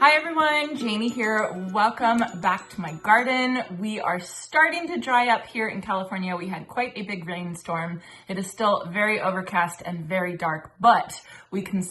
Hi everyone, Jamie here. Welcome back to my garden. We are starting to dry up here in California. We had quite a big rainstorm. It is still very overcast and very dark, but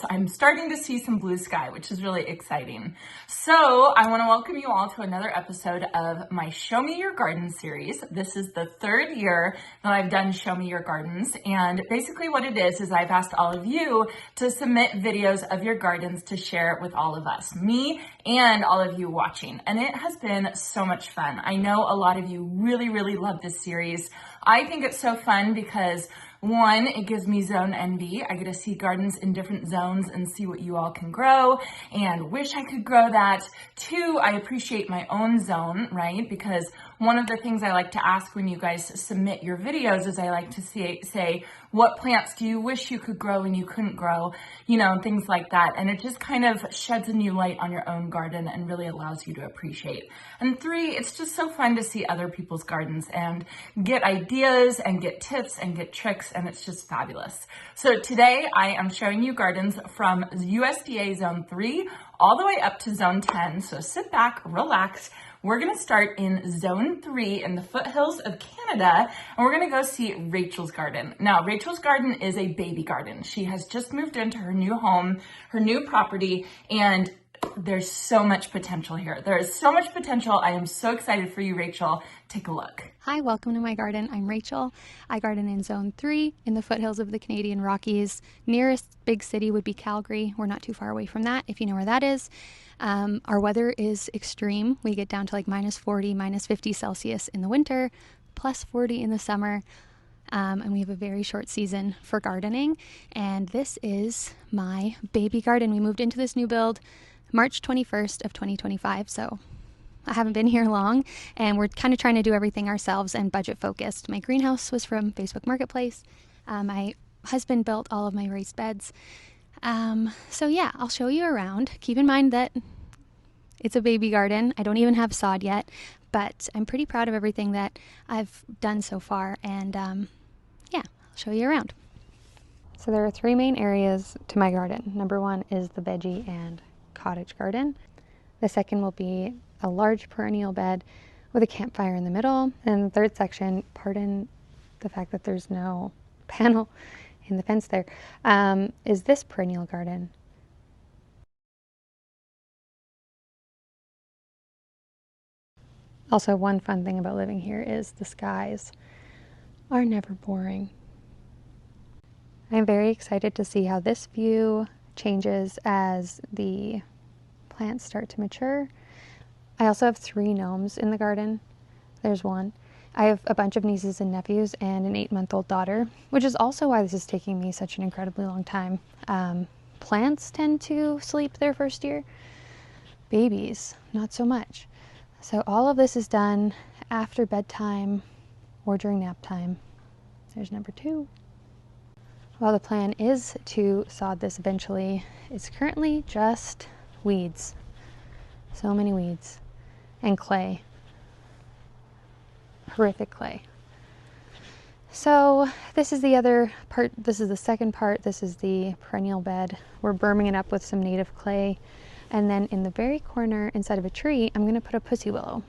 I'm starting to see some blue sky, which is really exciting. So I want to welcome you all to another episode of my Show Me Your Garden series. This is the third year that I've done Show Me Your Gardens, and basically what it is I've asked all of you to submit videos of your gardens to share with all of us, me and all of you watching. And it has been so much fun. I know a lot of you really love this series. I think it's so fun because one, it gives me zone envy. I get to see gardens in different zones and see what you all can grow and wish I could grow that. Two, I appreciate my own zone, right? Because one of the things I like to ask when you guys submit your videos is I like to say, what plants do you wish you could grow and you couldn't grow, things like that. And it just kind of sheds a new light on your own garden and really allows you to appreciate. And three, it's just so fun to see other people's gardens and get ideas and get tips and get tricks, and it's just fabulous. So today I am showing you gardens from USDA Zone 3 all the way up to Zone 10. So sit back, relax. We're gonna start in Zone 3 in the foothills of Canada, and we're gonna go see Rachel's garden. Now, Rachel's garden is a baby garden. She has just moved into her new home, her new property, and there's so much potential here. There is so much potential. I am so excited for you, Rachel. Take a look. Hi, welcome to my garden. I'm Rachel. I garden in Zone 3 in the foothills of the Canadian Rockies. Nearest big city would be Calgary. We're not too far away from that, if you know where that is. Our weather is extreme. We get down to like -40, -50 Celsius in the winter, +40 in the summer. And we have a very short season for gardening. And this is my baby garden. We moved into this new build March 21st of 2025. So I haven't been here long, and we're kind of trying to do everything ourselves and budget focused. My greenhouse was from Facebook Marketplace. My husband built all of my raised beds. So yeah, I'll show you around. Keep in mind that it's a baby garden. I don't even have sod yet, but I'm pretty proud of everything that I've done so far. And yeah, I'll show you around. So there are three main areas to my garden. Number one is the veggie and cottage garden. The second will be a large perennial bed with a campfire in the middle. And the third section, pardon the fact that there's no panel in the fence there, is this perennial garden. Also, one fun thing about living here is the skies are never boring. I'm very excited to see how this view changes as the plants start to mature. I also have 3 gnomes in the garden. There's one. I have a bunch of nieces and nephews and an 8-month-old daughter, which is also why this is taking me such an incredibly long time. Plants tend to sleep their first year. Babies, not so much. So all of this is done after bedtime or during nap time. There's number 2. Well, the plan is to sod this eventually. It's currently just weeds. So many weeds. And clay. Horrific clay. So this is the other part. This is the second part. This is the perennial bed. We're berming it up with some native clay. And then in the very corner inside of a tree, I'm going to put a pussy willow,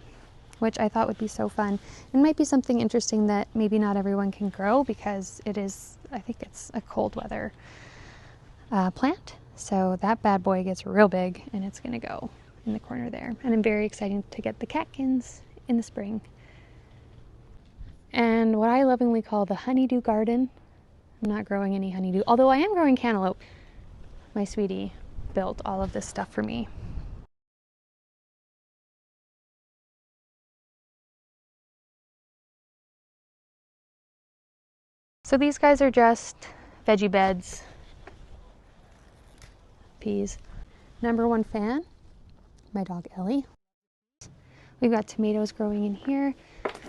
which I thought would be so fun. It might be something interesting that maybe not everyone can grow because it is, I think it's a cold weather plant. So that bad boy gets real big and it's going to go in the corner there. And I'm very excited to get the catkins in the spring. And what I lovingly call the honeydew garden. I'm not growing any honeydew, although I am growing cantaloupe. My sweetie built all of this stuff for me. So these guys are just veggie beds. Peas. Number 1 fan, my dog Ellie. We've got tomatoes growing in here,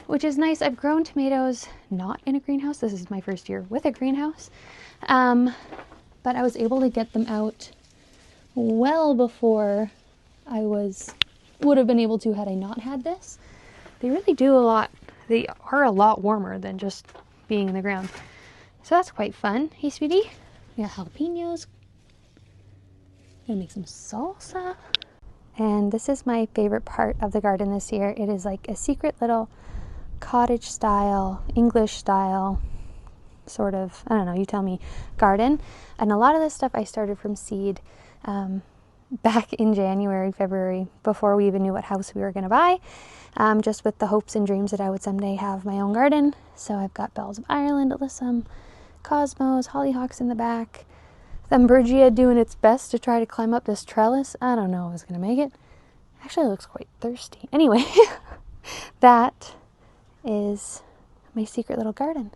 which is nice. I've grown tomatoes not in a greenhouse. This is my first year with a greenhouse. But I was able to get them out well before I would have been able to had I not had this. They really do a lot. They are a lot warmer than just being in the ground. So that's quite fun. Hey, sweetie. We got jalapenos. Gonna make some salsa. And this is my favorite part of the garden this year. It is like a secret little cottage style, English style, sort of, I don't know, you tell me, garden. And a lot of this stuff I started from seed back in January, February, before we even knew what house we were going to buy, just with the hopes and dreams that I would someday have my own garden. So I've got bells of Ireland, alyssum, cosmos, hollyhocks in the back. Thunbergia doing its best to try to climb up this trellis. I don't know if it's going to make it. Actually, it looks quite thirsty. Anyway, that is my secret little garden.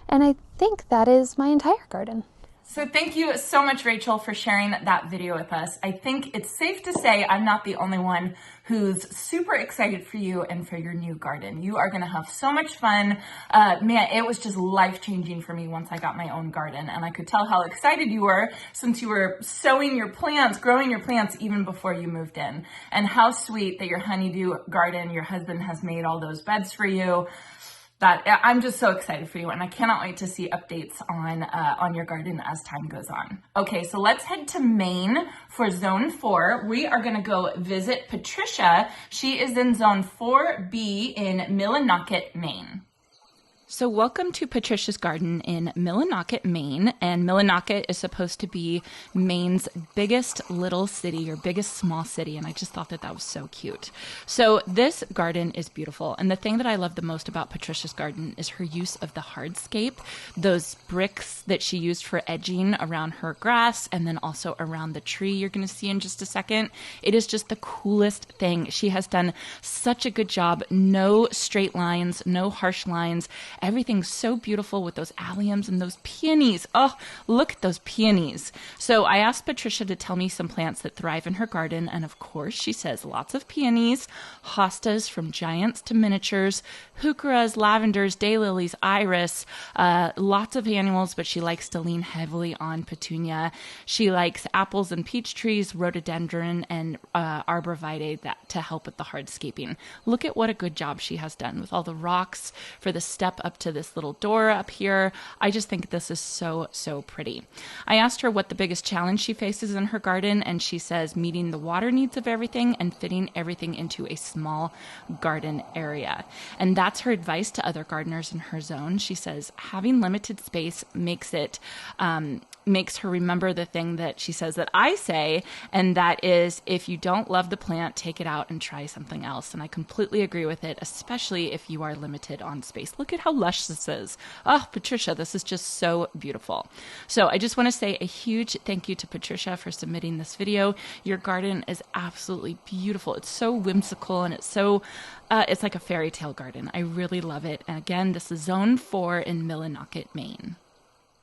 And I think that is my entire garden. So thank you so much, Rachel, for sharing that video with us. I think it's safe to say I'm not the only one who's super excited for you and for your new garden. You are going to have so much fun. Man, it was just life-changing for me once I got my own garden, and I could tell how excited you were since you were sowing your plants, growing your plants even before you moved in. And how sweet that your honeydew garden, your husband has made all those beds for you. That I'm just so excited for you, and I cannot wait to see updates on your garden as time goes on. Okay, so let's head to Maine for Zone 4. We are going to go visit Patricia. She is in Zone 4B in Millinocket, Maine. So welcome to Patricia's garden in Millinocket, Maine. And Millinocket is supposed to be Maine's biggest little city or biggest small city. And I just thought that was so cute. So this garden is beautiful. And the thing that I love the most about Patricia's garden is her use of the hardscape, those bricks that she used for edging around her grass and then also around the tree you're going to see in just a second. It is just the coolest thing. She has done such a good job. No straight lines, no harsh lines. Everything's so beautiful with those alliums and those peonies. Oh, look at those peonies. So I asked Patricia to tell me some plants that thrive in her garden. And of course, she says lots of peonies, hostas from giants to miniatures, heucheras, lavenders, daylilies, iris, lots of annuals, but she likes to lean heavily on petunia. She likes apples and peach trees, rhododendron, and arborvitae to help with the hardscaping. Look at what a good job she has done with all the rocks for the step up to this little door up here. I just think this is so, so pretty. I asked her what the biggest challenge she faces in her garden, and she says meeting the water needs of everything and fitting everything into a small garden area. And that's her advice to other gardeners in her zone. She says having limited space makes her remember the thing that she says that I say, and that is, if you don't love the plant, take it out and try something else. And I completely agree with it, especially if you are limited on space. Look at how lush this is. Oh, Patricia, this is just so beautiful. So I just want to say a huge thank you to Patricia for submitting this video. Your garden is absolutely beautiful. It's so whimsical, and it's like a fairy tale garden. I really love it. And again, this is Zone 4 in Millinocket, Maine.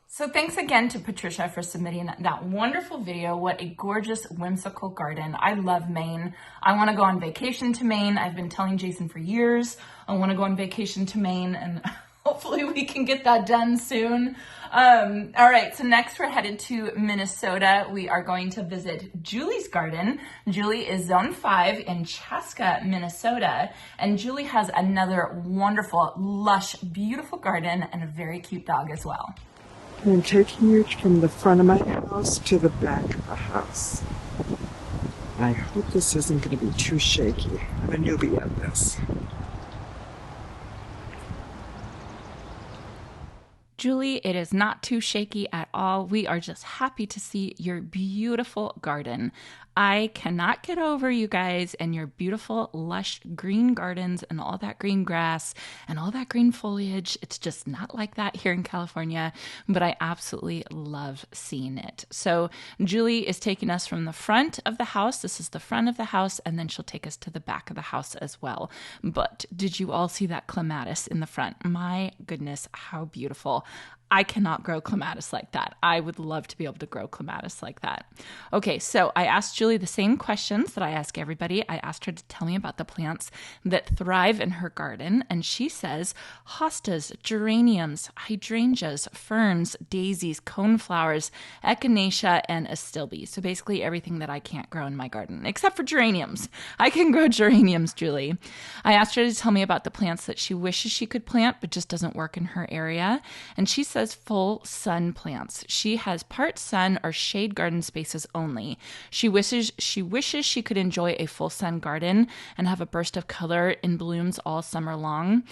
So thanks again to Patricia for submitting that wonderful video. What a gorgeous, whimsical garden. I love Maine. I want to go on vacation to Maine. I've been telling Jason for years I want to go on vacation to Maine, and hopefully we can get that done soon. All right, so next we're headed to Minnesota. We are going to visit Julie's garden. Julie is Zone 5 in Chaska, Minnesota, and Julie has another wonderful, lush, beautiful garden and a very cute dog as well. I'm taking you from the front of my house to the back of the house. I hope this isn't going to be too shaky. I'm a newbie at this. Julie, it is not too shaky at all. We are just happy to see your beautiful garden. I cannot get over you guys and your beautiful, lush green gardens and all that green grass and all that green foliage. It's just not like that here in California, but I absolutely love seeing it. So Julie is taking us from the front of the house. This is the front of the house, and then she'll take us to the back of the house as well. But did you all see that clematis in the front? My goodness, how beautiful. I cannot grow clematis like that. I would love to be able to grow clematis like that. Okay, so I asked Julie the same questions that I ask everybody. I asked her to tell me about the plants that thrive in her garden, and she says hostas, geraniums, hydrangeas, ferns, daisies, coneflowers, echinacea, and astilbe. So basically everything that I can't grow in my garden, except for geraniums. I can grow geraniums, Julie. I asked her to tell me about the plants that she wishes she could plant, but just doesn't work in her area. And she said says full sun plants. She has part sun or shade garden spaces only. She wishes she could enjoy a full sun garden and have a burst of color in blooms all summer long.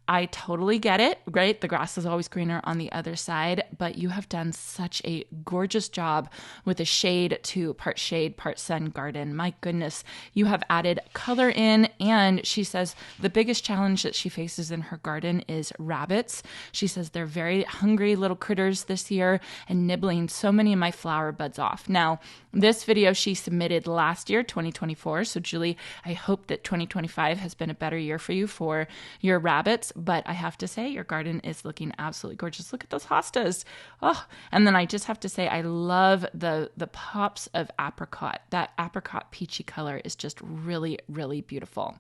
I totally get it, right? The grass is always greener on the other side, but you have done such a gorgeous job with a shade, part sun garden. My goodness, you have added color in. And she says the biggest challenge that she faces in her garden is rabbits. She says they're very hungry little critters this year and nibbling so many of my flower buds off. Now, this video she submitted last year, 2024. So Julie, I hope that 2025 has been a better year for you for your rabbits. But I have to say, your garden is looking absolutely gorgeous. Look at those hostas. Oh, and then I just have to say, I love the pops of apricot. That apricot peachy color is just really, really beautiful.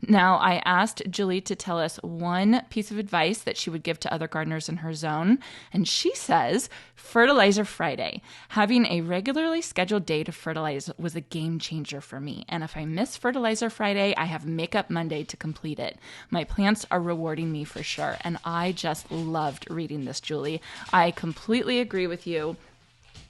Now, I asked Julie to tell us one piece of advice that she would give to other gardeners in her zone. And she says, Fertilizer Friday. Having a regularly scheduled day to fertilize was a game changer for me. And if I miss Fertilizer Friday, I have Makeup Monday to complete it. My plants are rewarding me for sure. And I just loved reading this, Julie. I completely agree with you.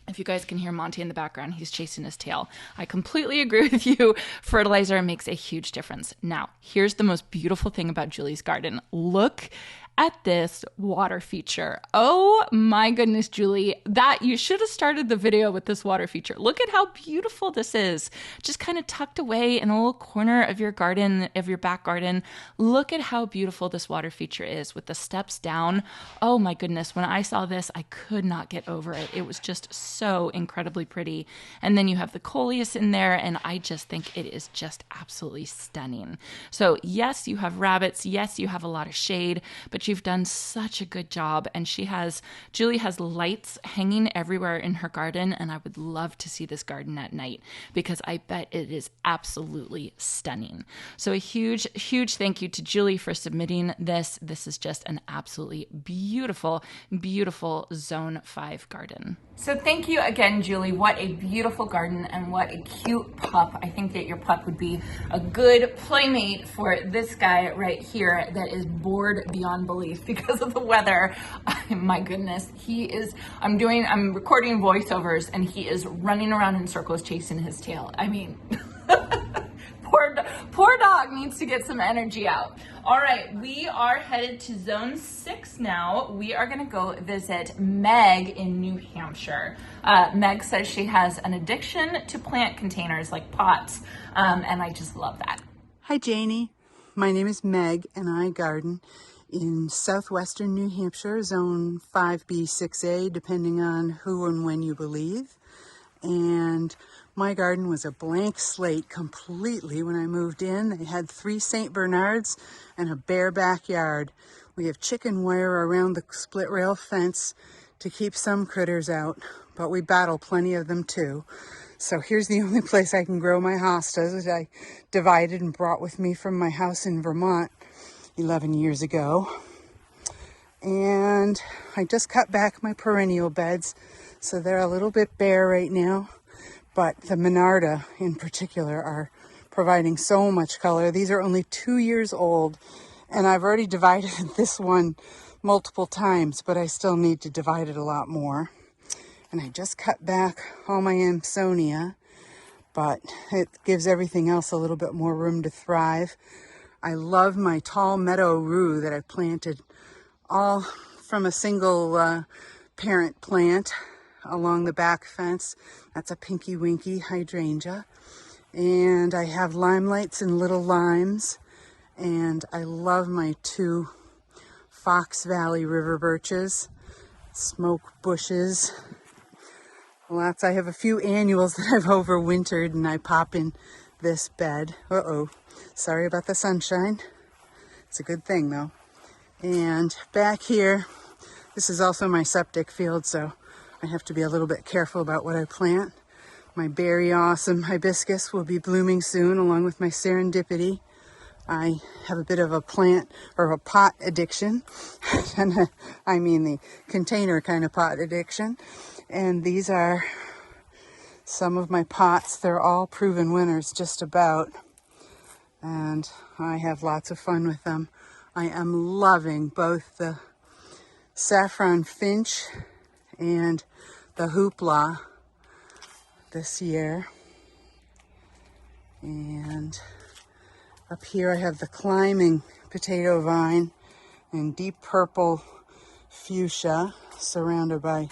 If you guys can hear Monty in the background, he's chasing his tail. I completely agree with you. Fertilizer makes a huge difference. Now, here's the most beautiful thing about Julie's garden. Look at this water feature. Oh my goodness, Julie, that you should have started the video with this water feature. Look at how beautiful this is. Just kind of tucked away in a little corner of your garden, of your back garden. Look at how beautiful this water feature is with the steps down. Oh my goodness, when I saw this, I could not get over it. It was just so incredibly pretty. And then you have the coleus in there, and I just think it is just absolutely stunning. So yes, you have rabbits. Yes, you have a lot of shade, but you've done such a good job. And Julie has lights hanging everywhere in her garden. And I would love to see this garden at night because I bet it is absolutely stunning. So a huge, huge thank you to Julie for submitting this. This is just an absolutely beautiful, beautiful Zone 5 garden. So thank you again, Julie. What a beautiful garden and what a cute pup. I think that your pup would be a good playmate for this guy right here that is bored beyond belief because of the weather. My goodness, I'm recording voiceovers and he is running around in circles chasing his tail. I mean, poor dog needs to get some energy out. All right, we are headed to Zone 6 now. We are gonna go visit Meg in New Hampshire. Meg says she has an addiction to plant containers like pots, and I just love that. Hi Janie, my name is Meg and I garden in southwestern New Hampshire, Zone 5B, 6A, depending on who and when you believe. And my garden was a blank slate completely when I moved in. I had 3 St. Bernards and a bare backyard. We have chicken wire around the split rail fence to keep some critters out, but we battle plenty of them too. So here's the only place I can grow my hostas that I divided and brought with me from my house in Vermont 11 years ago. And I just cut back my perennial beds, so they're a little bit bare right now. But the Monarda in particular are providing so much color. These are only 2 years old, and I've already divided this one multiple times, but I still need to divide it a lot more. And I just cut back all my Amsonia, but it gives everything else a little bit more room to thrive. I love my tall meadow rue that I planted all from a single parent plant along the back fence. That's a Pinky Winky hydrangea. And I have limelights and little limes. And I love my 2 Fox Valley river birches, smoke bushes. Lots. I have a few annuals that I've overwintered and I pop in this bed. Sorry about the sunshine. It's a good thing though. And back here, this is also my septic field, so I have to be a little bit careful about what I plant. My very awesome hibiscus will be blooming soon, along with my serendipity. I have a bit of a plant or a pot addiction. And I mean the container kind of pot addiction. And these are some of my pots. They're all proven winners just about. And I have lots of fun with them. I am loving both the saffron finch and the hoopla this year. And up here I have the climbing potato vine and deep purple fuchsia surrounded by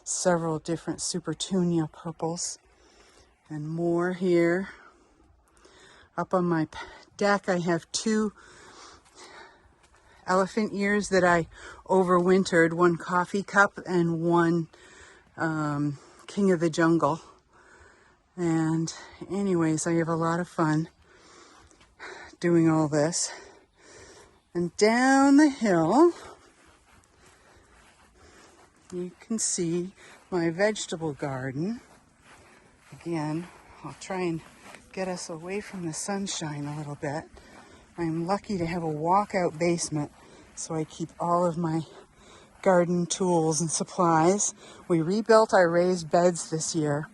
several different Supertunia purples and more here. Up on my deck I have 2 elephant ears that I overwintered, one coffee cup and one King of the Jungle. And anyways, I have a lot of fun doing all this. And down the hill, you can see my vegetable garden. Again, I'll try and get us away from the sunshine a little bit. I'm lucky to have a walkout basement, so I keep all of my garden tools and supplies. We rebuilt our raised beds this year,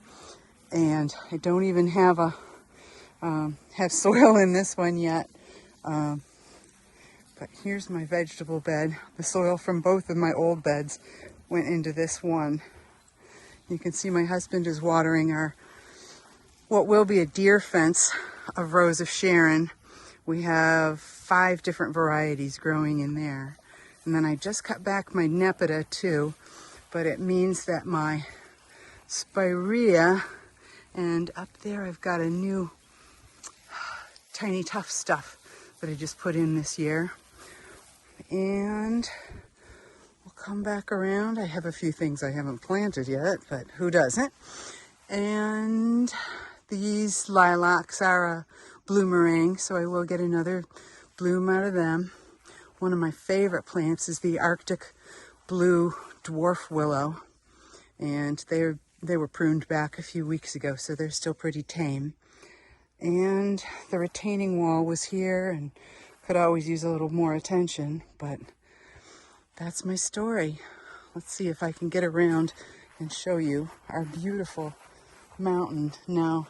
and I don't even have have soil in this one yet. But here's my vegetable bed. The soil from both of my old beds went into this one. You can see my husband is watering what will be a deer fence of Rose of Sharon. We have 5 different varieties growing in there. And then I just cut back my Nepeta too, but it means that my Spirea, and up there I've got a new tiny tough stuff that I just put in this year. And we'll come back around. I have a few things I haven't planted yet, but who doesn't? And these lilacs are a bloomerang, so I will get another bloom out of them. One of my favorite plants is the Arctic blue dwarf willow, and they were pruned back a few weeks ago, so they're still pretty tame. And the retaining wall was here and could always use a little more attention, but that's my story. Let's see if I can get around and show you our beautiful mountain. Now,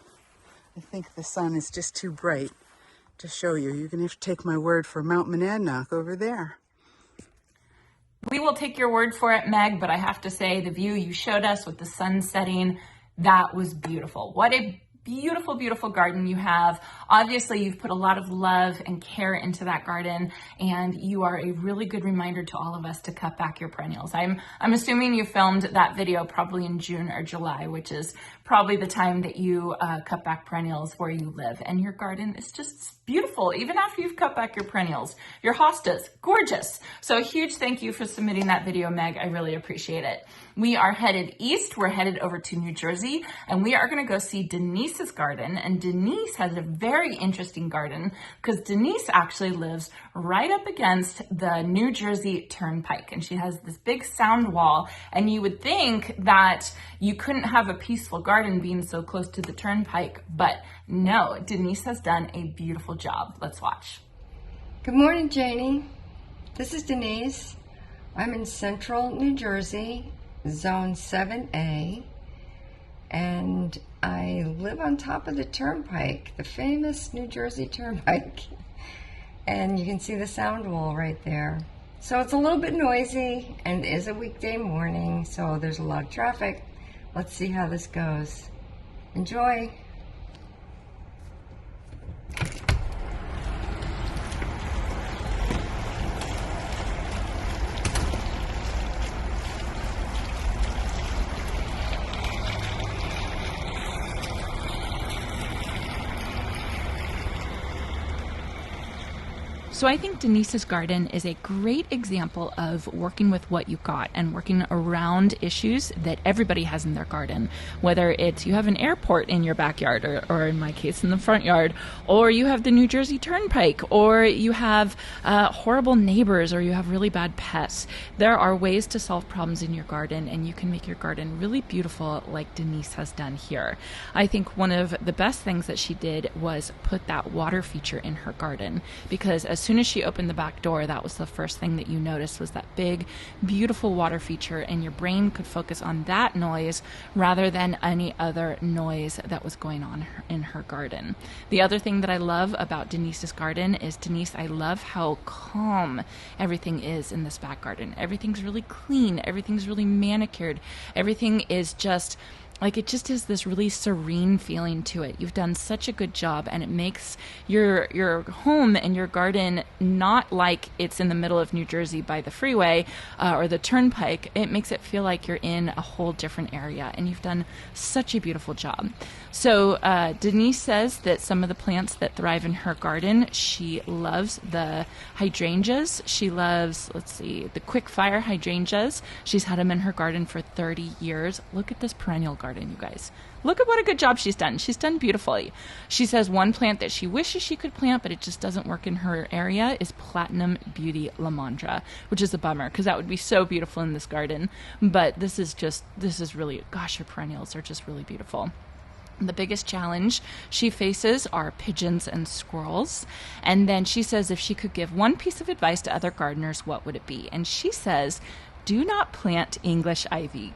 I think the sun is just too bright to show you. You're going to have to take my word for Mount Monadnock over there. We will take your word for it, Meg, but I have to say the view you showed us with the sun setting, that was beautiful. What a beautiful, beautiful garden you have. Obviously, you've put a lot of love and care into that garden, and you are a really good reminder to all of us to cut back your perennials. I'm assuming you filmed that video probably in June or July, which is probably the time that you cut back perennials where you live, and your garden is just beautiful, even after you've cut back your perennials. Your hostas, gorgeous. So a huge thank you for submitting that video, Meg. I really appreciate it. We are headed east. We're headed over to New Jersey, and we are going to go see Denise's garden. And Denise has a very interesting garden because Denise actually lives right up against the New Jersey Turnpike, and she has this big sound wall. And you would think that you couldn't have a peaceful garden being so close to the Turnpike, but no, Denise has done a beautiful job. Let's watch. Good morning, Janie. This is Denise. I'm in central New Jersey, zone 7A, and I live on top of the Turnpike, the famous New Jersey Turnpike. And you can see the sound wall right there. So it's a little bit noisy, and it is a weekday morning, so there's a lot of traffic. Let's see how this goes. Enjoy. So I think Denise's garden is a great example of working with what you got and working around issues that everybody has in their garden. Whether it's you have an airport in your backyard, or in my case in the front yard, or you have the New Jersey Turnpike, or you have horrible neighbors, or you have really bad pests. There are ways to solve problems in your garden, and you can make your garden really beautiful like Denise has done here. I think one of the best things that she did was put that water feature in her garden, because as soon as she opened the back door, that was the first thing that you noticed, was that big, beautiful water feature, and your brain could focus on that noise rather than any other noise that was going on in her garden. The other thing that I love about Denise's garden is, Denise, I love how calm everything is in this back garden. Everything's really clean. Everything's really manicured. Everything is just like, it just has this really serene feeling to it. You've done such a good job, and it makes your home and your garden not like it's in the middle of New Jersey by the freeway or the turnpike. It makes it feel like you're in a whole different area, and you've done such a beautiful job. So Denise says that some of the plants that thrive in her garden, she loves the hydrangeas. She loves, let's see, the quick fire hydrangeas. She's had them in her garden for 30 years. Look at this perennial garden, you guys. Look at what a good job she's done. She's done beautifully. She says one plant that she wishes she could plant, but it just doesn't work in her area, is Platinum Beauty Lamandra, which is a bummer because that would be so beautiful in this garden. But this is really, gosh, her perennials are just really beautiful. The biggest challenge she faces are pigeons and squirrels. And then she says if she could give one piece of advice to other gardeners, what would it be? And she says, do not plant English ivy.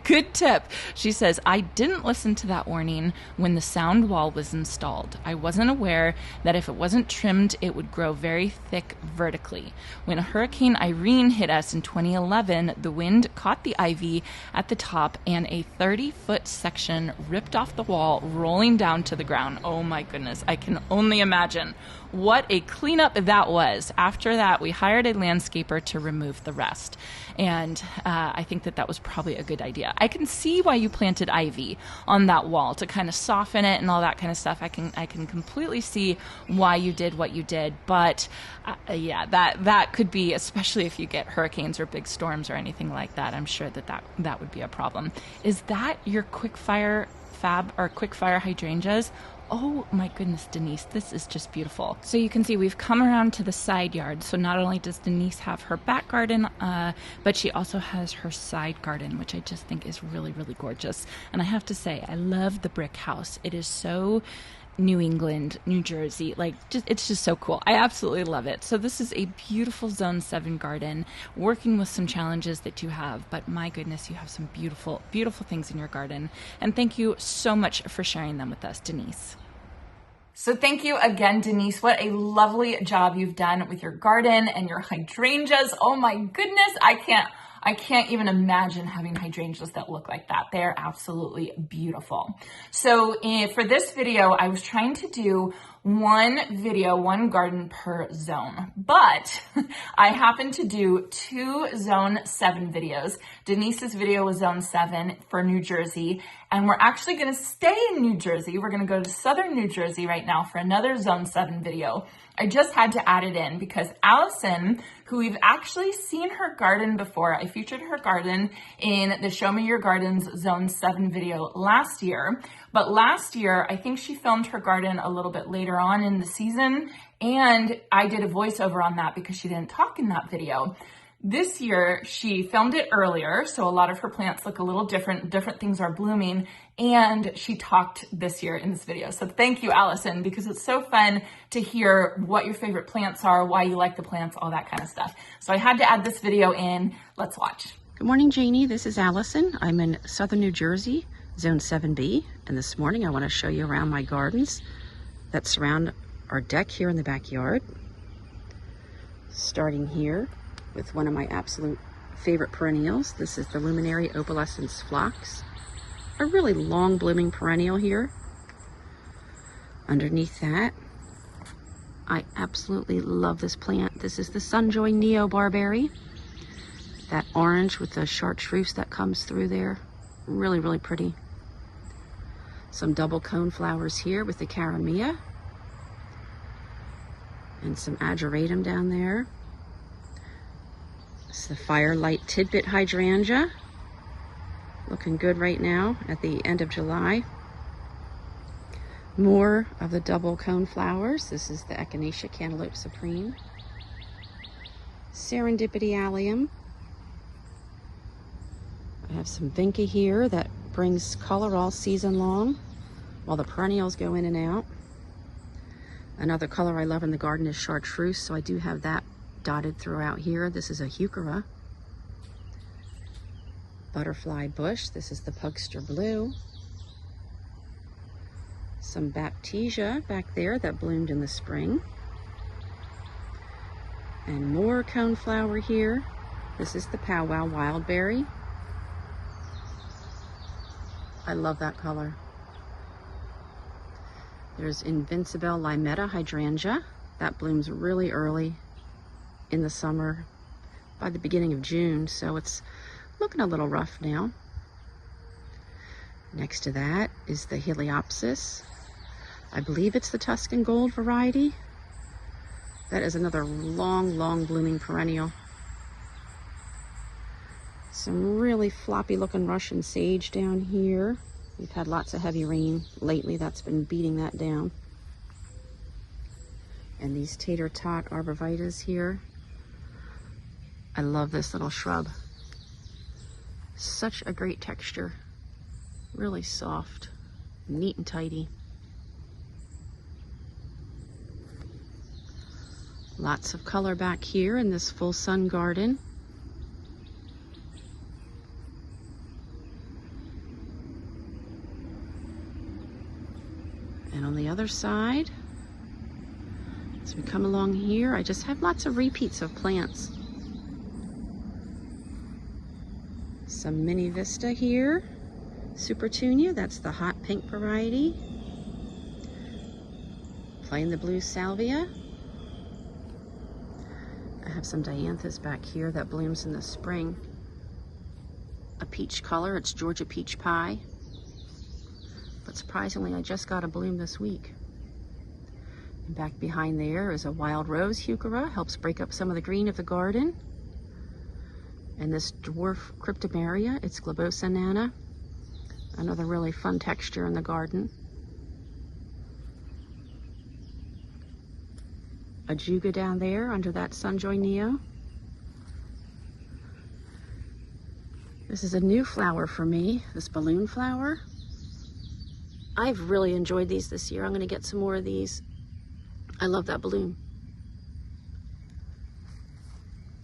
Good tip. She says, I didn't listen to that warning when the sound wall was installed. I wasn't aware that if it wasn't trimmed, it would grow very thick vertically. When Hurricane Irene hit us in 2011, the wind caught the ivy at the top and a 30-foot section ripped off the wall, rolling down to the ground. Oh my goodness, I can only imagine what a cleanup that was. After that, we hired a landscaper to remove the rest. And I think that was probably a good idea. I can see why you planted ivy on that wall to kind of soften it and all that kind of stuff. I can completely see why you did what you did. But yeah, that could be, especially if you get hurricanes or big storms or anything like that, I'm sure that would be a problem. Is that your quick fire hydrangeas? Oh my goodness, Denise, this is just beautiful. So you can see we've come around to the side yard. So not only does Denise have her back garden, but she also has her side garden, which I just think is really, really gorgeous. And I have to say, I love the brick house. It is so New England, New Jersey, it's just so cool. I absolutely love it. So this is a beautiful Zone 7 garden, working with some challenges that you have, but my goodness, you have some beautiful, beautiful things in your garden. And thank you so much for sharing them with us, Denise. So thank you again, Denise. What a lovely job you've done with your garden and your hydrangeas. Oh my goodness, I can't even imagine having hydrangeas that look like that. They're absolutely beautiful. So for this video, I was trying to do one garden per zone, but I happened to do 2 Zone 7 videos. Denise's video was Zone 7 for New Jersey, and we're actually gonna stay in New Jersey. We're gonna go to Southern New Jersey right now for another Zone 7 video. I just had to add it in because Allison, who we've actually seen her garden before, I featured her garden in the Show Me Your Gardens Zone 7 video last year. But last year, I think she filmed her garden a little bit later on in the season, and I did a voiceover on that because she didn't talk in that video. This year, she filmed it earlier, so a lot of her plants look a little different. Different things are blooming, and she talked this year in this video. So thank you, Allison, because it's so fun to hear what your favorite plants are, why you like the plants, all that kind of stuff. So I had to add this video in. Let's watch. Good morning, Janie. This is Allison. I'm in Southern New Jersey, Zone 7B, and this morning I want to show you around my gardens that surround our deck here in the backyard. Starting here with one of my absolute favorite perennials. This is the Luminary Opalescence Phlox, a really long blooming perennial here. Underneath that, I absolutely love this plant. This is the Sunjoy Neo Barberry. That orange with the chartreuse that comes through there. Really, really pretty. Some double cone flowers here with the Caramia. And some Ageratum down there. It's the Firelight Tidbit Hydrangea. Looking good right now at the end of July. More of the double cone flowers. This is the Echinacea Cantaloupe Supreme. Serendipity Allium. I have some Vinca here that brings color all season long while the perennials go in and out. Another color I love in the garden is chartreuse, so I do have that dotted throughout here. This is a heuchera. Butterfly bush. This is the Pugster blue. Some baptisia back there that bloomed in the spring. And more coneflower here. This is the powwow wildberry. I love that color. There's Invincibelle limetta hydrangea. That blooms really early in the summer, by the beginning of June, so it's looking a little rough now. Next to that is the Heliopsis. I believe it's the Tuscan Gold variety. That is another long blooming perennial. Some really floppy looking Russian sage down here. We've had lots of heavy rain lately. That's been beating that down. And these tater tot arborvitas here. I love this little shrub. Such a great texture. Really soft, neat and tidy. Lots of color back here in this full sun garden. And on the other side, as we come along here, I just have lots of repeats of plants. Some mini vista here. Supertunia, that's the hot pink variety. Plain the blue salvia. I have some dianthus back here that blooms in the spring. A peach color, it's Georgia peach pie. But surprisingly, I just got a bloom this week. And back behind there is a wild rose heuchera, helps break up some of the green of the garden. And this dwarf cryptomeria, it's Globosa nana. Another really fun texture in the garden. A juga down there under that Sunjoy Neo. This is a new flower for me, this balloon flower. I've really enjoyed these this year. I'm going to get some more of these. I love that balloon.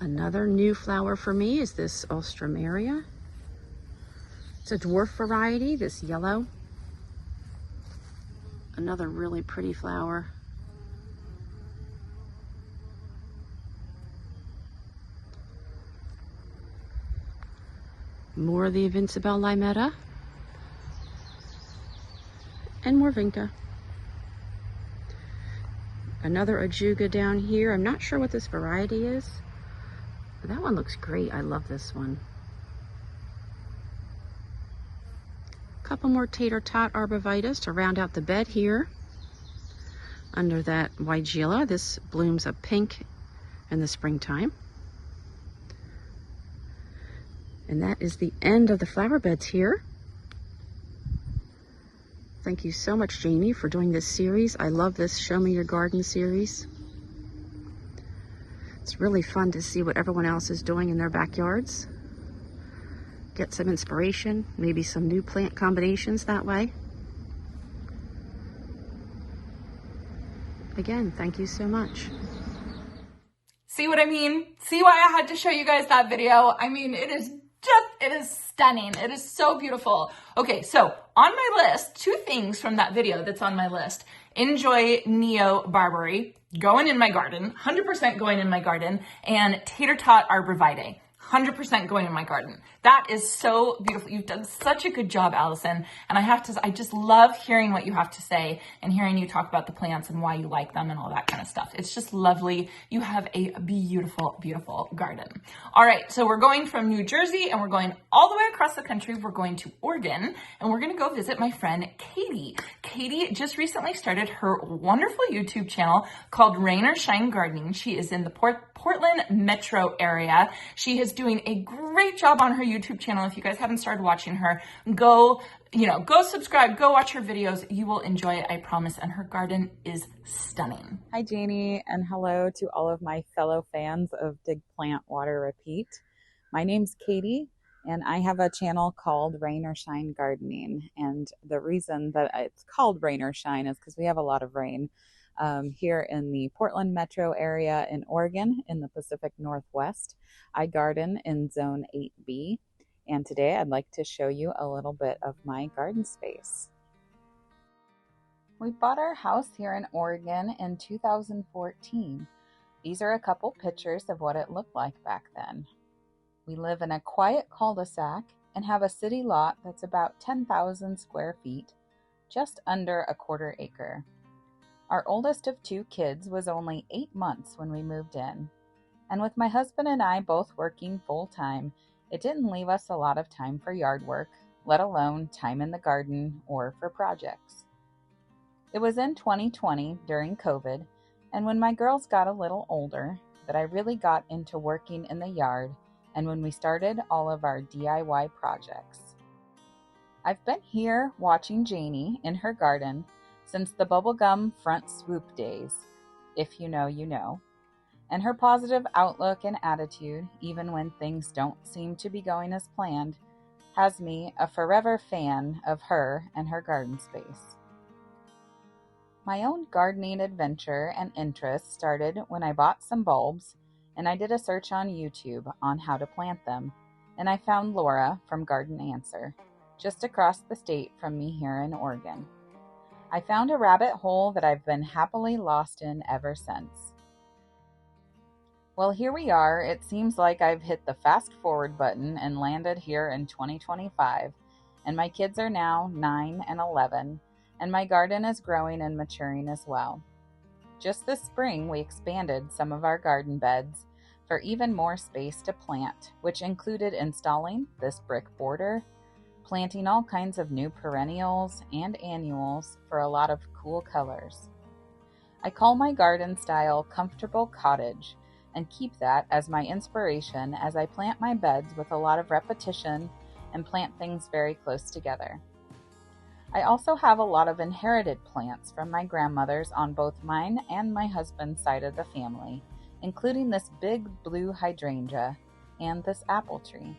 Another new flower for me is this Alstroemeria. It's a dwarf variety, this yellow. Another really pretty flower. More of the Invincibelle limetta. And more vinca. Another ajuga down here. I'm not sure what this variety is, but that one looks great. I love this one. A couple more tater tot arborvitas to round out the bed here. Under that weigela, this blooms a pink in the springtime. And that is the end of the flower beds here. Thank you so much, Jamie, for doing this series. I love this Show Me Your Garden series. It's really fun to see what everyone else is doing in their backyards. Get some inspiration, maybe some new plant combinations that way. Again, thank you so much. See what I mean? See why I had to show you guys that video? I mean, it is stunning. It is so beautiful. Okay, so on my list, two things from that video that's on my list. Enjoy Neo Barberry, going in my garden, 100% going in my garden, and Tater Tot Arborvitae, 100% going in my garden. That is so beautiful. You've done such a good job, Allison. And I just love hearing what you have to say and hearing you talk about the plants and why you like them and all that kind of stuff. It's just lovely. You have a beautiful, beautiful garden. All right, so we're going from New Jersey and we're going all the way across the country. We're going to Oregon and we're gonna go visit my friend Katie. Katie just recently started her wonderful YouTube channel called Rain or Shine Gardening. She is in the Portland metro area. She is doing a great job on her YouTube channel. If you guys haven't started watching her, go subscribe, go watch her videos. You will enjoy it, I promise. And her garden is stunning. Hi, Janie, and hello to all of my fellow fans of Dig Plant Water Repeat. My name's Katie, and I have a channel called Rain or Shine Gardening. And the reason that it's called Rain or Shine is because we have a lot of rain. Here in the Portland metro area in Oregon in the Pacific Northwest. I garden in Zone 8B, and today I'd like to show you a little bit of my garden space. We bought our house here in Oregon in 2014. These are a couple pictures of what it looked like back then. We live in a quiet cul-de-sac and have a city lot that's about 10,000 square feet, just under a quarter acre. Our oldest of 2 kids was only 8 months when we moved in, and with my husband and I both working full-time, it didn't leave us a lot of time for yard work, let alone time in the garden or for projects. It was in 2020 during COVID, and when my girls got a little older, that I really got into working in the yard and when we started all of our DIY projects. I've been here watching Janie in her garden since the bubblegum front swoop days, if you know, you know, and her positive outlook and attitude, even when things don't seem to be going as planned, has me a forever fan of her and her garden space. My own gardening adventure and interest started when I bought some bulbs and I did a search on YouTube on how to plant them, and I found Laura from Garden Answer, just across the state from me here in Oregon. I found a rabbit hole that I've been happily lost in ever since. Well, here we are. It seems like I've hit the fast forward button and landed here in 2025, and my kids are now 9 and 11, and my garden is growing and maturing as well. Just this spring, we expanded some of our garden beds for even more space to plant, which included installing this brick border, planting all kinds of new perennials and annuals for a lot of cool colors. I call my garden style comfortable cottage and keep that as my inspiration as I plant my beds with a lot of repetition and plant things very close together. I also have a lot of inherited plants from my grandmothers on both mine and my husband's side of the family, including this big blue hydrangea and this apple tree.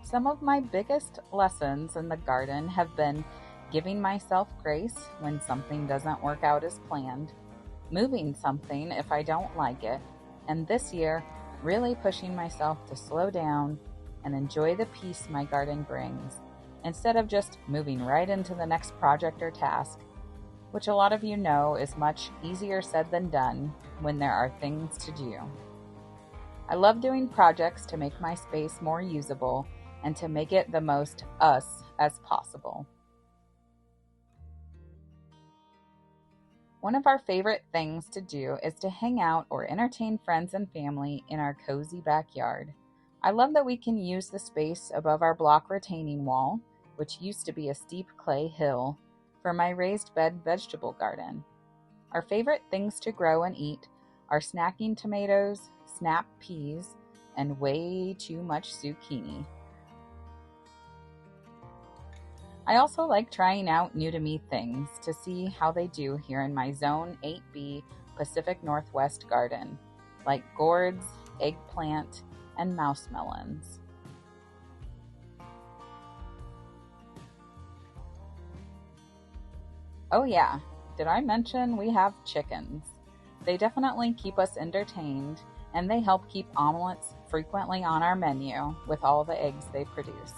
Some of my biggest lessons in the garden have been giving myself grace when something doesn't work out as planned, moving something if I don't like it, and this year, really pushing myself to slow down and enjoy the peace my garden brings, instead of just moving right into the next project or task, which a lot of you know is much easier said than done when there are things to do. I love doing projects to make my space more usable and to make it the most us as possible. One of our favorite things to do is to hang out or entertain friends and family in our cozy backyard. I love that we can use the space above our block retaining wall, which used to be a steep clay hill, for my raised bed vegetable garden. Our favorite things to grow and eat are snacking tomatoes, snap peas, and way too much zucchini. I also like trying out new to me things to see how they do here in my Zone 8B Pacific Northwest garden, like gourds, eggplant, and mouse melons. Oh yeah, did I mention we have chickens? They definitely keep us entertained, and they help keep omelets frequently on our menu with all the eggs they produce.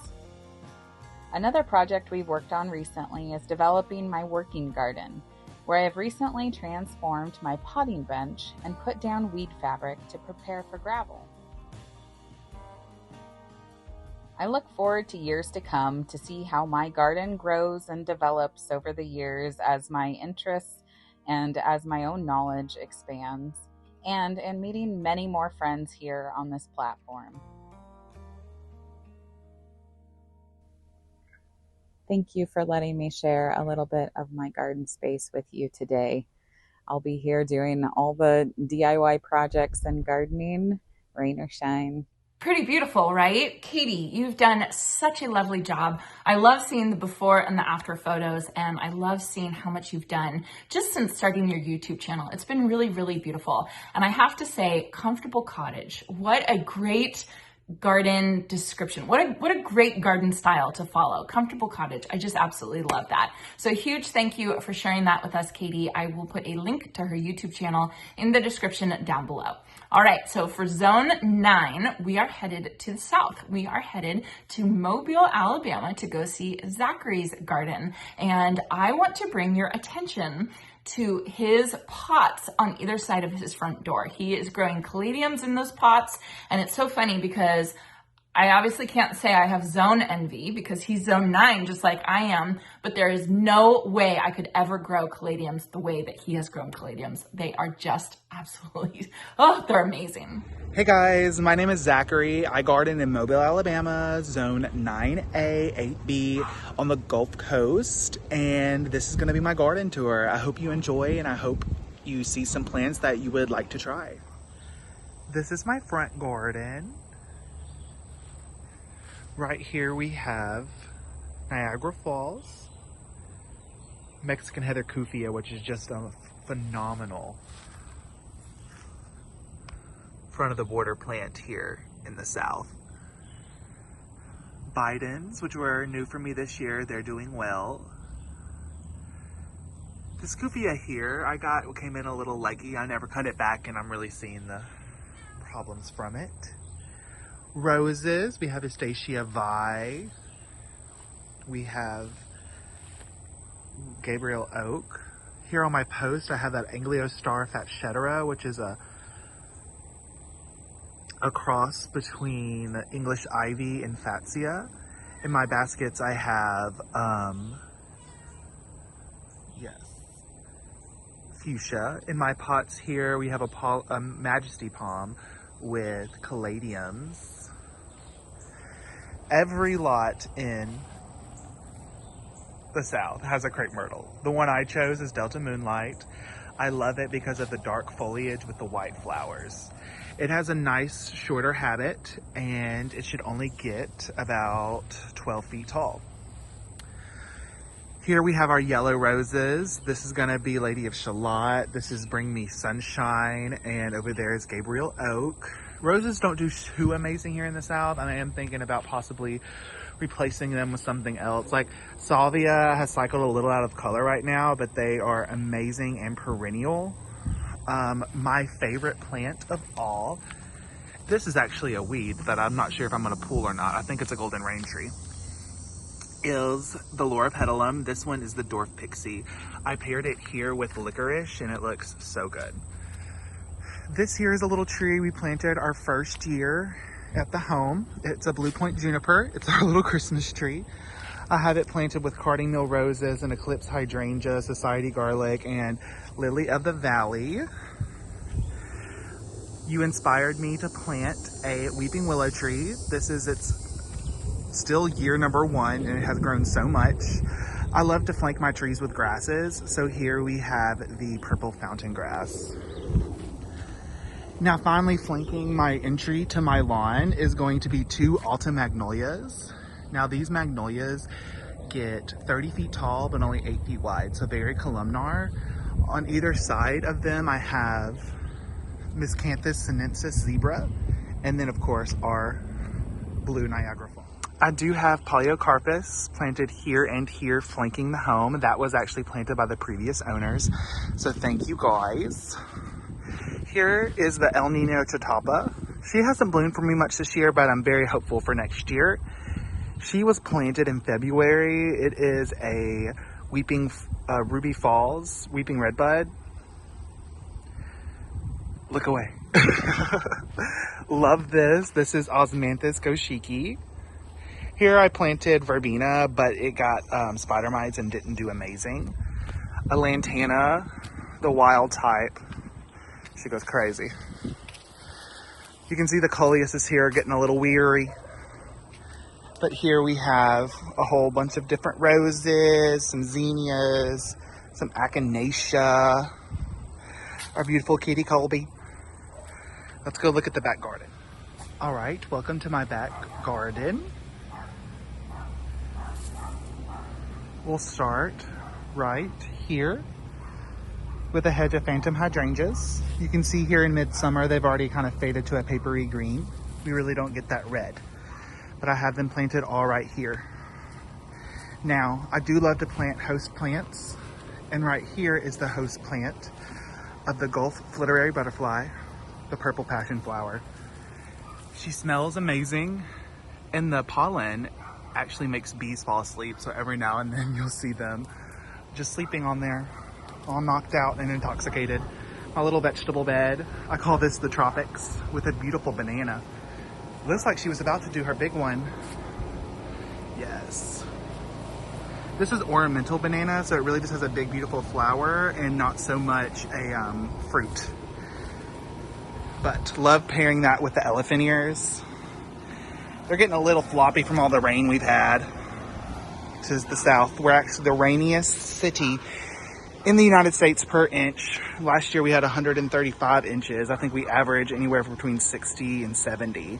Another project we've worked on recently is developing my working garden, where I have recently transformed my potting bench and put down weed fabric to prepare for gravel. I look forward to years to come to see how my garden grows and develops over the years as my interests and as my own knowledge expands, and in meeting many more friends here on this platform. Thank you for letting me share a little bit of my garden space with you today. I'll be here doing all the DIY projects and gardening, rain or shine. Pretty beautiful, right? Katie, you've done such a lovely job. I love seeing the before and the after photos, and I love seeing how much you've done just since starting your YouTube channel. It's been really, really beautiful. And I have to say, Comfortable Cottage, what a great garden description. What a great garden style to follow. Comfortable cottage. I just absolutely love that. So huge thank you for sharing that with us, Katie. I will put a link to her YouTube channel in the description down below. All right, so for zone 9, we are headed to the south. We are headed to Mobile, Alabama to go see Zachary's garden. And I want to bring your attention to his pots on either side of his front door. He is growing caladiums in those pots, and it's so funny because I obviously can't say I have zone envy because he's zone 9 just like I am, but there is no way I could ever grow caladiums the way that he has grown caladiums. They are just absolutely, oh, they're amazing. Hey guys, my name is Zachary. I garden in Mobile, Alabama, zone 9A, 8B on the Gulf Coast, and this is gonna be my garden tour. I hope you enjoy, and I hope you see some plants that you would like to try. This is my front garden. Right here we have Niagara Falls, Mexican Heather Kufia, which is just a phenomenal front of the border plant here in the south. Bidens, which were new for me this year, they're doing well. This Kufia here, came in a little leggy. I never cut it back, and I'm really seeing the problems from it. Roses, we have Astacia Vi. We have Gabriel Oak. Here on my post, I have that Angiostar Fatchetera, which is a cross between English Ivy and Fatsia. In my baskets, I have, fuchsia. In my pots here, we have a Majesty Palm with caladiums. Every lot in the south has a crepe myrtle. The one I chose is Delta Moonlight. I love it because of the dark foliage with the white flowers. It has a nice shorter habit, and it should only get about 12 feet tall. Here we have our yellow roses. This is gonna be Lady of Shalott. This is Bring Me Sunshine, and over there is Gabriel Oak. Roses don't do too amazing here in the south, and I am thinking about possibly replacing them with something else. Like salvia has cycled a little out of color right now, but they are amazing and perennial. My favorite plant of all, this is actually a weed that I'm not sure if I'm gonna pull or not. I think it's a golden rain tree, is the Loropetalum. This one is the dwarf pixie. I paired it here with licorice, and it looks so good. This here is a little tree we planted our first year at the home. It's a Blue Point juniper. It's our little Christmas tree. I have it planted with carding mill roses and eclipse hydrangea, society garlic, and lily of the valley. You inspired me to plant a weeping willow tree. This is its still year number 1, and it has grown so much. I love to flank my trees with grasses, so here we have the purple fountain grass. Now finally flanking my entry to my lawn is going to be 2 Alta Magnolias. Now these magnolias get 30 feet tall but only 8 feet wide, so very columnar. On either side of them I have Miscanthus sinensis zebra, and then of course our blue Niagara Falls. I do have Poliocarpus planted here and here flanking the home. That was actually planted by the previous owners, so thank you guys. Here is the El Nino Chatapa. She hasn't bloomed for me much this year, but I'm very hopeful for next year. She was planted in February. It is a weeping Ruby Falls, weeping redbud. Look away. Love this. This is Osmanthus goshiki. Here I planted verbena, but it got spider mites and didn't do amazing. A lantana, the wild type. She goes crazy. You can see the coleuses here getting a little weary. But here we have a whole bunch of different roses, some zinnias, some echinacea, our beautiful Katie Colby. Let's go look at the back garden. All right, welcome to my back garden. We'll start right here with a hedge of phantom hydrangeas. You can see here in midsummer, they've already kind of faded to a papery green. we really don't get that red. But I have them planted all right here. Now, I do love to plant host plants, and right here is the host plant of the Gulf Flitterary butterfly, the purple passion flower. She smells amazing, and the pollen actually makes bees fall asleep, so every now and then you'll see them just sleeping on there, all knocked out and intoxicated. My little vegetable bed, I call this the tropics, with a beautiful banana. Looks like she was about to do her big one. Yes. This is ornamental banana, so it really just has a big, beautiful flower and not so much a fruit. But love pairing that with the elephant ears. They're getting a little floppy from all the rain we've had. This is the South. We're actually the rainiest city in the United States per inch. Last year we had 135 inches. I think we average anywhere between 60 and 70.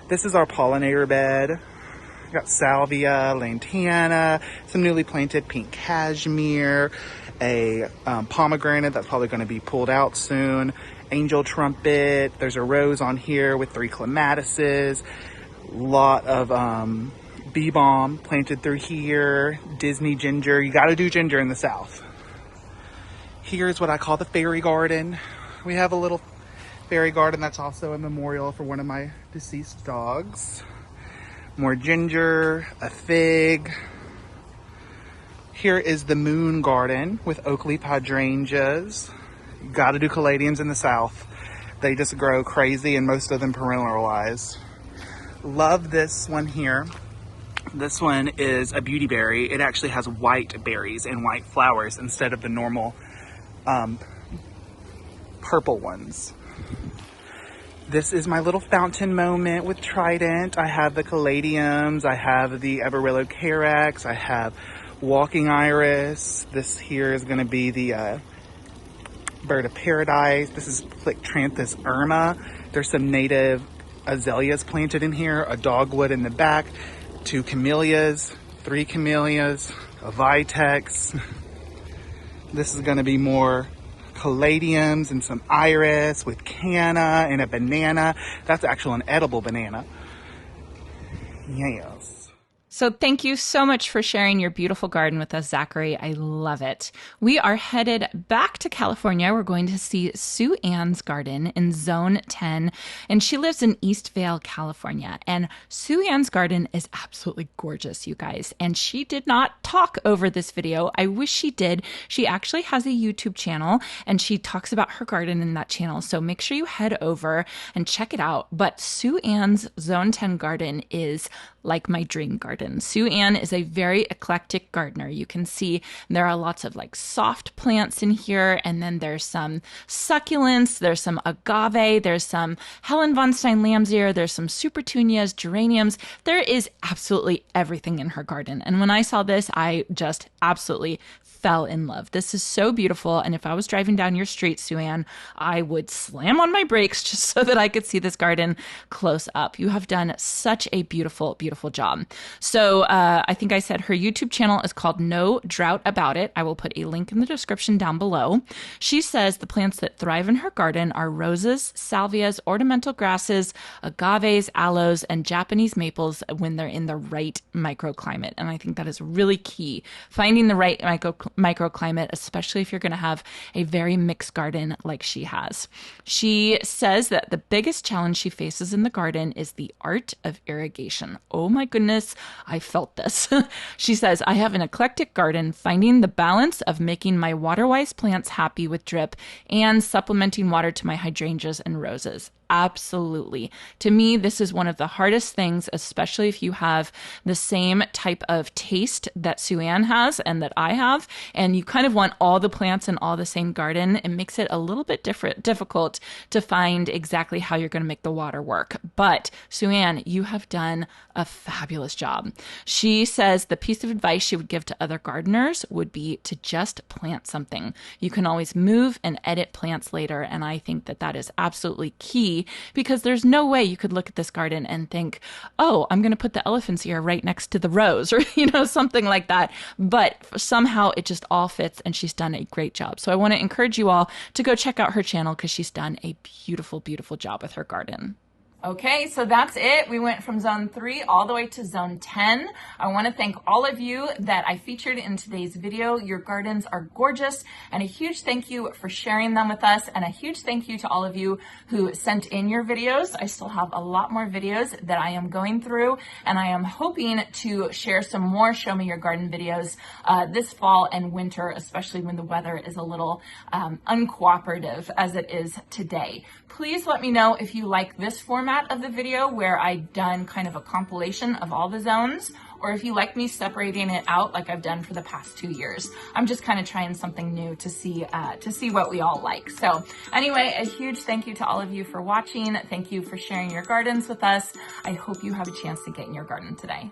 This is our pollinator bed. We've got salvia, lantana, some newly planted pink cashmere, a pomegranate that's probably going to be pulled out soon, angel trumpet. There's a rose on here with 3 clematises, lot of bee balm planted through here, Disney ginger. You got to do ginger in the South. Here's what I call the fairy garden. We have a little fairy garden that's also a memorial for one of my deceased dogs. More ginger, a fig. Here is the moon garden with oak leaf hydrangeas. You gotta do caladiums in the South. They just grow crazy, and most of them perennialize. Love this one here. This one is a beauty berry. It actually has white berries and white flowers instead of the normal purple ones. This is my little fountain moment with Trident. I have the caladiums, I have the Everillo carex, I have walking iris. This here is going to be the bird of paradise. This is Plictranthus irma. There's some native azaleas planted in here, a dogwood in the back, 2 camellias, 3 camellias, a vitex. This is going to be more caladiums and some iris with canna and a banana. That's actually an edible banana. Yes. So thank you so much for sharing your beautiful garden with us, Zachary. I love it. We are headed back to California. We're going to see Sue Ann's garden in Zone 10, and she lives in East Vale, California. And Sue Ann's garden is absolutely gorgeous, you guys. And she did not talk over this video. I wish she did. She actually has a YouTube channel, and she talks about her garden in that channel. So make sure you head over and check it out. But Sue Ann's Zone 10 garden is like my dream garden. Sue Ann is a very eclectic gardener. You can see there are lots of like soft plants in here, and then there's some succulents, there's some agave, there's some Helen von Stein lamb's ear, there's some supertunias, geraniums. There is absolutely everything in her garden. And when I saw this, I just absolutely fell in love. This is so beautiful. And if I was driving down your street, Sue Ann, I would slam on my brakes just so that I could see this garden close up. You have done such a beautiful, beautiful job. So I think I said her YouTube channel is called No Drought About It. I will put a link in the description down below. She says the plants that thrive in her garden are roses, salvias, ornamental grasses, agaves, aloes, and Japanese maples when they're in the right microclimate. And I think that is really key, finding the right microclimate, especially if you're going to have a very mixed garden like she has. She says that the biggest challenge she faces in the garden is the art of irrigation. Oh my goodness, I felt this. She says, I have an eclectic garden, finding the balance of making my water-wise plants happy with drip and supplementing water to my hydrangeas and roses. Absolutely. To me, this is one of the hardest things, especially if you have the same type of taste that Sue Ann has and that I have, and you kind of want all the plants in all the same garden. It makes it a little bit difficult to find exactly how you're going to make the water work. But Sue Ann, you have done a fabulous job. She says the piece of advice she would give to other gardeners would be to just plant something. You can always move and edit plants later, and I think that that is absolutely key, because there's no way you could look at this garden and think, oh, I'm going to put the elephant's ear right next to the rose, or, something like that. But somehow it just all fits, and she's done a great job. So I want to encourage you all to go check out her channel, because she's done a beautiful, beautiful job with her garden. Okay, so that's it. We went from zone 3 all the way to zone 10. I want to thank all of you that I featured in today's video. Your gardens are gorgeous, and a huge thank you for sharing them with us, and a huge thank you to all of you who sent in your videos. I still have a lot more videos that I am going through, and I am hoping to share some more Show Me Your Garden videos this fall and winter, especially when the weather is a little uncooperative as it is today. Please let me know if you like this format of the video where I've done kind of a compilation of all the zones, or if you like me separating it out like I've done for the past 2 years. I'm just kind of trying something new to see what we all like. So anyway, a huge thank you to all of you for watching. Thank you for sharing your gardens with us. I hope you have a chance to get in your garden today.